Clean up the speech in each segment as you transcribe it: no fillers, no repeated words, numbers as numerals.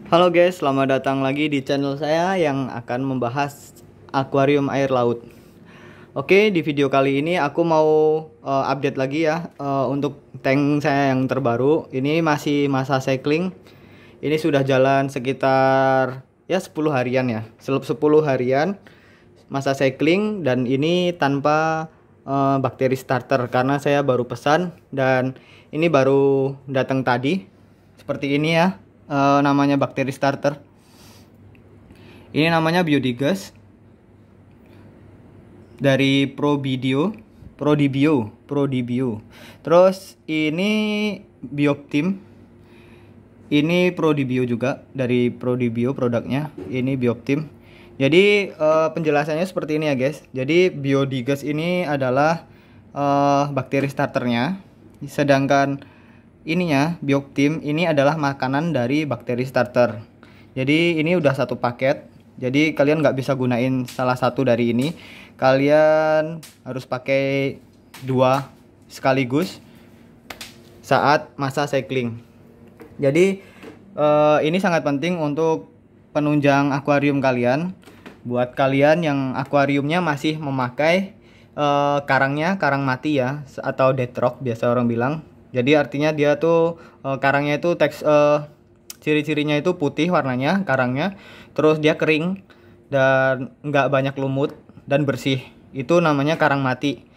Halo guys, selamat datang lagi di channel saya yang akan membahas akuarium air laut. Oke, di video kali ini aku mau update lagi ya untuk tank saya yang terbaru. Ini masih masa cycling. Ini sudah jalan sekitar ya 10 harian ya. 10 harian masa cycling dan ini tanpa bakteri starter karena saya baru pesan dan ini baru datang tadi. Seperti ini ya. Namanya bakteri starter. Ini namanya Biodigas dari Prodibio. Terus ini Bioptim. Ini Prodibio juga dari Prodibio produknya. Ini Bioptim. Jadi penjelasannya seperti ini ya guys. Jadi Biodigas ini adalah bakteri starternya. Sedangkan ininya Bioptim ini adalah makanan dari bakteri starter. Jadi ini udah satu paket. Jadi kalian nggak bisa gunain salah satu dari ini. Kalian harus pakai dua sekaligus saat masa cycling. Jadi ini sangat penting untuk penunjang akuarium kalian. Buat kalian yang akuariumnya masih memakai karangnya karang mati ya, atau dead rock biasa orang bilang. Jadi artinya dia tuh karangnya itu ciri-cirinya itu putih warnanya karangnya, terus dia kering dan nggak banyak lumut dan bersih. Itu namanya karang mati.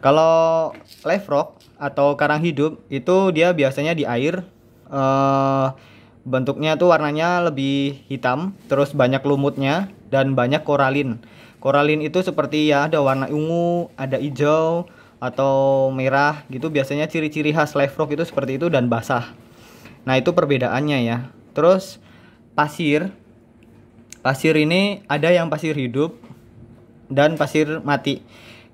Kalau live rock atau karang hidup itu dia biasanya di air, bentuknya tuh warnanya lebih hitam, terus banyak lumutnya dan banyak koralin. Koralin itu seperti ya ada warna ungu, ada hijau atau merah gitu, biasanya ciri-ciri khas live rock itu seperti itu dan basah. Nah itu perbedaannya ya. Terus pasir ini ada yang pasir hidup dan pasir mati.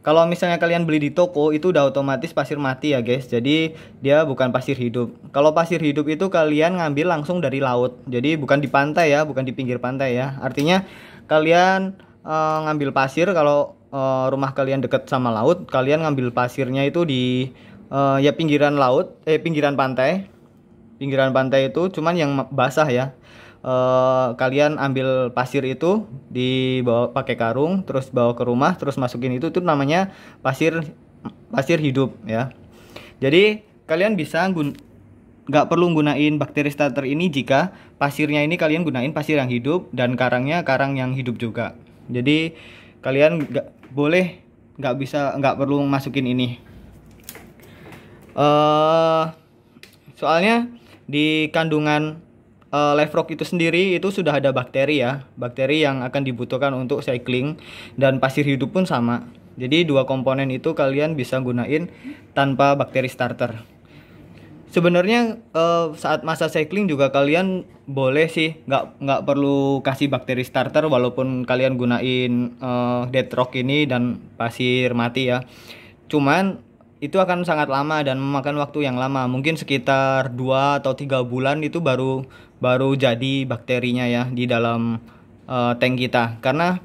Kalau misalnya kalian beli di toko itu udah otomatis pasir mati ya guys, jadi dia bukan pasir hidup. Kalau pasir hidup itu kalian ngambil langsung dari laut, jadi bukan di pantai ya, bukan di pinggir pantai ya. Artinya kalian ngambil pasir kalau rumah kalian dekat sama laut, kalian ngambil pasirnya itu di ya pinggiran laut, pinggiran pantai. Pinggiran pantai itu cuman yang basah ya. Kalian ambil pasir itu dibawa pakai karung, terus bawa ke rumah, terus masukin itu tuh namanya pasir hidup ya. Jadi kalian bisa nggak perlu gunain bakteri starter ini jika pasirnya ini kalian gunain pasir yang hidup dan karangnya karang yang hidup juga. Jadi kalian nggak perlu masukin ini. Soalnya di kandungan live rock itu sendiri itu sudah ada bakteri ya, bakteri yang akan dibutuhkan untuk cycling, dan pasir hidup pun sama. Jadi dua komponen itu kalian bisa gunain tanpa bakteri starter. Sebenarnya saat masa cycling juga kalian boleh sih nggak perlu kasih bakteri starter walaupun kalian gunain dead rock ini dan pasir mati ya. Cuman itu akan sangat lama dan memakan waktu yang lama, mungkin sekitar 2 atau 3 bulan itu baru jadi bakterinya ya di dalam tank kita. Karena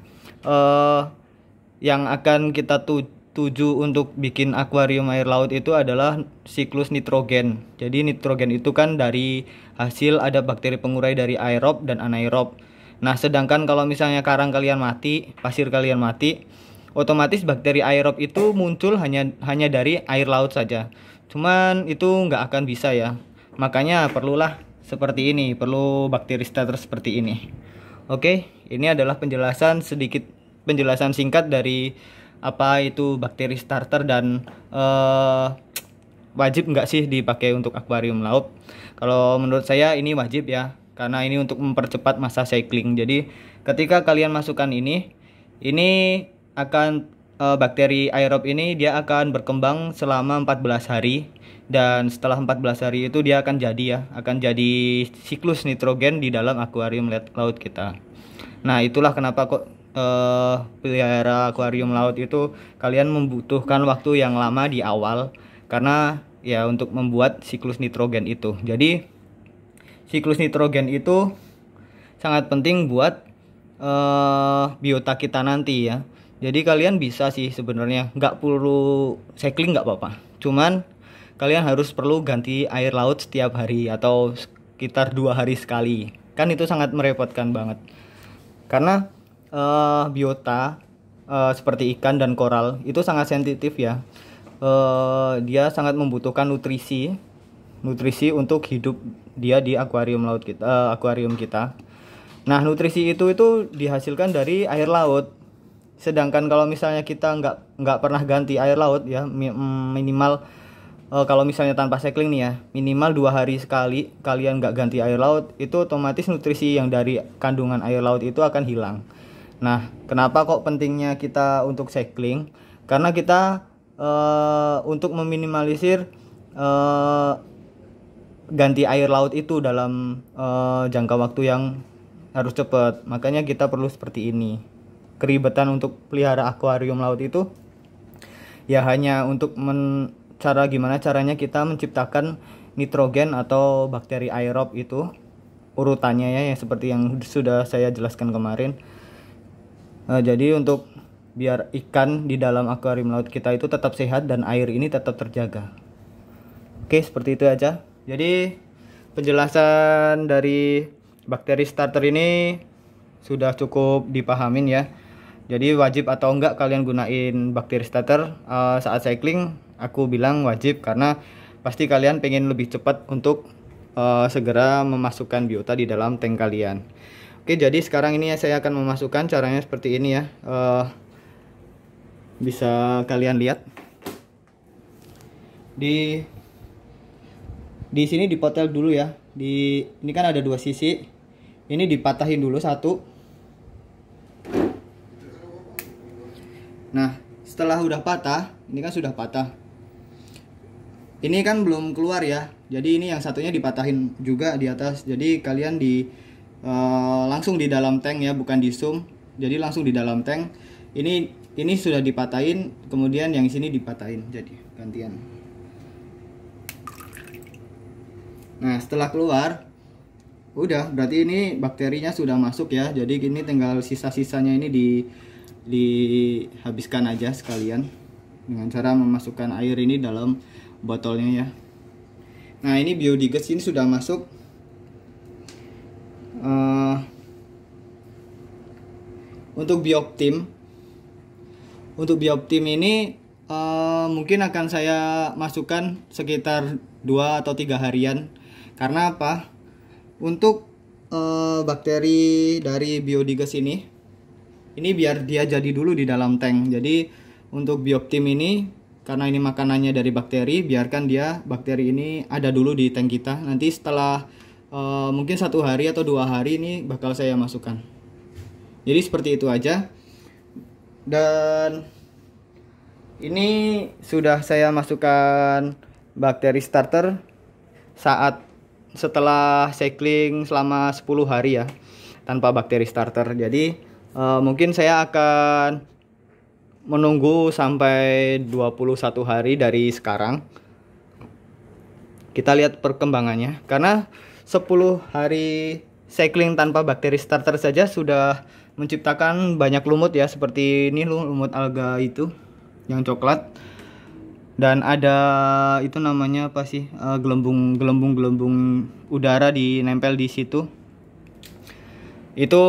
yang akan kita tuju untuk bikin akuarium air laut itu adalah siklus nitrogen. Jadi nitrogen itu kan dari hasil ada bakteri pengurai dari aerob dan anaerob. Nah, sedangkan kalau misalnya karang kalian mati, pasir kalian mati, otomatis bakteri aerob itu muncul hanya dari air laut saja. Cuman itu nggak akan bisa ya. Makanya perlulah seperti ini, perlu bakteri starter seperti ini. Oke, ini adalah penjelasan singkat dari apa itu bakteri starter dan wajib nggak sih dipakai untuk akuarium laut. Kalau menurut saya ini wajib ya, karena ini untuk mempercepat masa cycling. Jadi ketika kalian masukkan ini akan bakteri aerob ini dia akan berkembang selama 14 hari, dan setelah 14 hari itu dia akan jadi siklus nitrogen di dalam akuarium laut kita. Nah, itulah kenapa kok pelihara akuarium laut itu kalian membutuhkan waktu yang lama di awal, karena ya untuk membuat siklus nitrogen itu. Jadi siklus nitrogen itu sangat penting buat biota kita nanti ya. Jadi kalian bisa sih sebenarnya nggak perlu cycling, nggak apa-apa. Cuman kalian harus perlu ganti air laut setiap hari, atau sekitar 2 hari sekali. Kan itu sangat merepotkan banget. Karena biota seperti ikan dan koral itu sangat sensitif ya. Dia sangat membutuhkan nutrisi untuk hidup dia di akuarium kita. Nah, nutrisi itu dihasilkan dari air laut. Sedangkan kalau misalnya kita nggak pernah ganti air laut ya, minimal kalau misalnya tanpa cycling nih ya, minimal 2 hari sekali kalian nggak ganti air laut, itu otomatis nutrisi yang dari kandungan air laut itu akan hilang. Nah, kenapa kok pentingnya kita untuk cycling? Karena kita untuk meminimalisir ganti air laut itu dalam jangka waktu yang harus cepat. Makanya kita perlu seperti ini. Keribetan untuk pelihara akuarium laut itu ya hanya untuk gimana caranya kita menciptakan nitrogen atau bakteri aerob itu urutannya ya, seperti yang sudah saya jelaskan kemarin. Jadi untuk biar ikan di dalam akuarium laut kita itu tetap sehat dan air ini tetap terjaga. Oke, seperti itu aja. Jadi penjelasan dari bakteri starter ini sudah cukup dipahamin ya. Jadi wajib atau enggak kalian gunain bakteri starter saat cycling? Aku bilang wajib, karena pasti kalian pengen lebih cepat untuk segera memasukkan biota di dalam tank kalian. Oke, jadi sekarang ini saya akan memasukkan, caranya seperti ini ya. Bisa kalian lihat di sini dipotel dulu ya. Ini kan ada 2 sisi. Ini dipatahin dulu satu. Nah, setelah udah patah, ini kan sudah patah. Ini kan belum keluar ya. Jadi ini yang satunya dipatahin juga di atas. Jadi kalian langsung di dalam tank ya, bukan di sump. Jadi langsung di dalam tank. Ini sudah dipatahin, kemudian yang sini dipatahin. Jadi gantian. Nah, setelah keluar, udah berarti ini bakterinya sudah masuk ya. Jadi ini tinggal sisa-sisanya ini dihabiskan aja sekalian dengan cara memasukkan air ini dalam botolnya ya. Nah, ini biodigas ini sudah masuk. Untuk bioptim ini mungkin akan saya masukkan sekitar 2 atau 3 harian. Karena apa? Untuk bakteri dari biodigas ini biar dia jadi dulu di dalam tank. Jadi untuk bioptim ini, karena ini makanannya dari bakteri, biarkan bakteri ini ada dulu di tank kita. Nanti setelah mungkin 1 hari atau 2 hari ini bakal saya masukkan. Jadi seperti itu aja. Dan ini sudah saya masukkan bakteri starter setelah cycling selama 10 hari ya, tanpa bakteri starter. Jadi mungkin saya akan menunggu sampai 21 hari dari sekarang. Kita lihat perkembangannya. Karena 10 hari cycling tanpa bakteri starter saja sudah menciptakan banyak lumut ya, seperti ini lumut alga itu yang coklat. Dan ada itu namanya apa sih, gelembung udara nempel di situ. Itu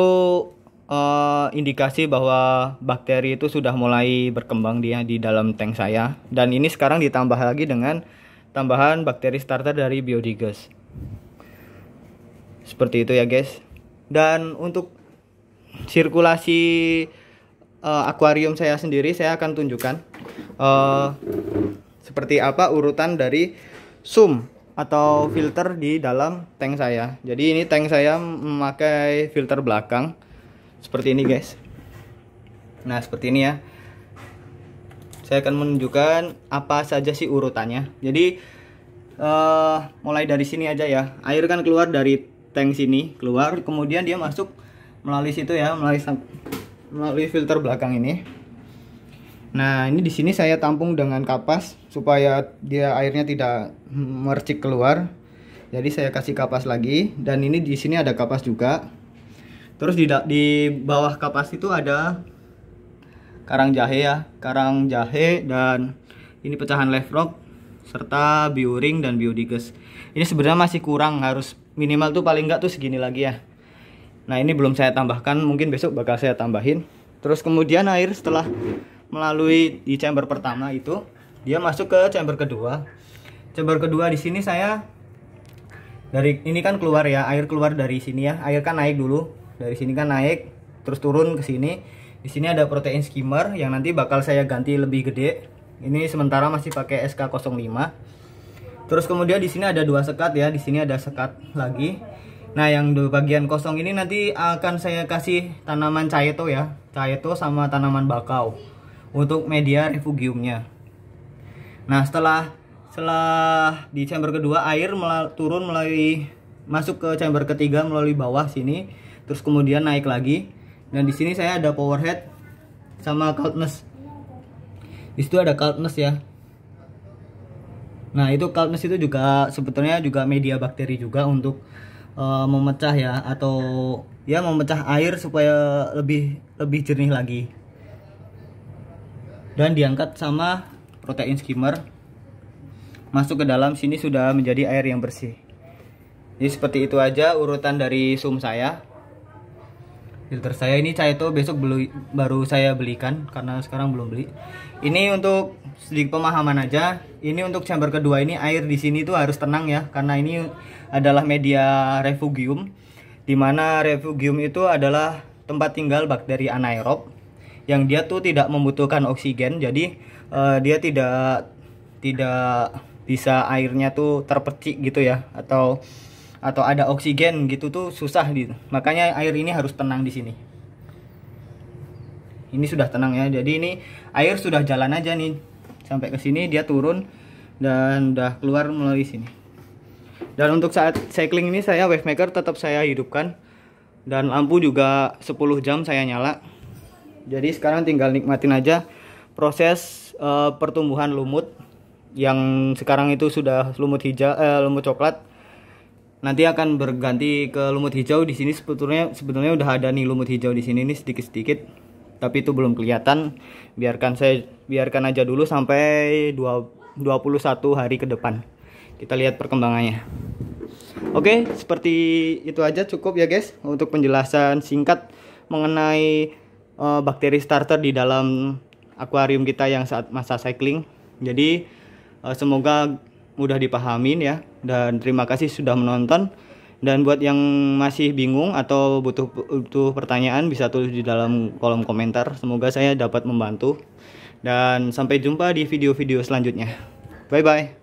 indikasi bahwa bakteri itu sudah mulai berkembang dia di dalam tank saya. Dan ini sekarang ditambah lagi dengan tambahan bakteri starter dari biodigas. Seperti itu ya guys. Dan untuk sirkulasi akuarium saya sendiri, saya akan tunjukkan seperti apa urutan dari sump atau filter di dalam tank saya. Jadi ini tank saya memakai filter belakang seperti ini guys. Nah, seperti ini ya. Saya akan menunjukkan apa saja sih urutannya. Jadi mulai dari sini aja ya. Air kan keluar dari tank sini, kemudian dia masuk melalui situ ya, melalui filter belakang ini. Nah, ini di sini saya tampung dengan kapas supaya dia airnya tidak mercik keluar. Jadi saya kasih kapas lagi, dan ini di sini ada kapas juga. Terus di bawah kapas itu ada karang jahe ya, dan ini pecahan live rock serta bioring dan biodigas. Ini sebenarnya masih kurang, harus minimal tuh paling enggak tuh segini lagi ya. Nah ini belum saya tambahkan, mungkin besok bakal saya tambahin. Terus kemudian air setelah melalui di chamber pertama itu, dia masuk ke chamber kedua. Chamber kedua di sini saya dari ini kan keluar ya, air keluar dari sini ya. Air kan naik dulu, dari sini kan naik, terus turun ke sini. Di sini ada protein skimmer yang nanti bakal saya ganti lebih gede. Ini sementara masih pakai SK05. Terus kemudian di sini ada 2 sekat ya, di sini ada sekat lagi. Nah, yang di bagian kosong ini nanti akan saya kasih tanaman caeto ya, caeto sama tanaman bakau untuk media refugiumnya. Nah, setelah di chamber kedua air turun masuk ke chamber ketiga melalui bawah sini, terus kemudian naik lagi. Dan di sini saya ada power head sama coldness. Di situ ada coldness ya. Nah, itu coldness itu juga sebetulnya juga media bakteri juga untuk memecah ya, atau ya memecah air supaya lebih jernih lagi. Dan diangkat sama protein skimmer masuk ke dalam sini, sudah menjadi air yang bersih. Jadi seperti itu aja urutan dari sump saya. Filter saya ini caeto besok baru saya belikan karena sekarang belum beli. Ini untuk sedikit pemahaman aja. Ini untuk chamber kedua ini air di sini tuh harus tenang ya, karena ini adalah media refugium, dimana refugium itu adalah tempat tinggal bakteri anaerob yang dia tuh tidak membutuhkan oksigen. Jadi dia tidak bisa airnya tuh terpercik gitu ya, atau ada oksigen gitu tuh susah gitu. Makanya air ini harus tenang di sini. Ini sudah tenang ya. Jadi ini air sudah jalan aja nih sampai ke sini, dia turun dan udah keluar melalui sini. Dan untuk saat cycling ini saya wave maker tetap saya hidupkan, dan lampu juga 10 jam saya nyala. Jadi sekarang tinggal nikmatin aja proses pertumbuhan lumut yang sekarang itu sudah lumut hijau, lumut coklat. Nanti akan berganti ke lumut hijau. Di sini sebetulnya udah ada nih lumut hijau di sini nih sedikit-sedikit, tapi itu belum kelihatan. Biarkan aja dulu sampai 21 hari ke depan. Kita lihat perkembangannya. Oke, seperti itu aja cukup ya guys untuk penjelasan singkat mengenai bakteri starter di dalam akuarium kita yang saat masa cycling. Jadi semoga mudah dipahamin ya, dan terima kasih sudah menonton. Dan buat yang masih bingung atau butuh pertanyaan bisa tulis di dalam kolom komentar. Semoga saya dapat membantu, dan sampai jumpa di video-video selanjutnya. Bye bye.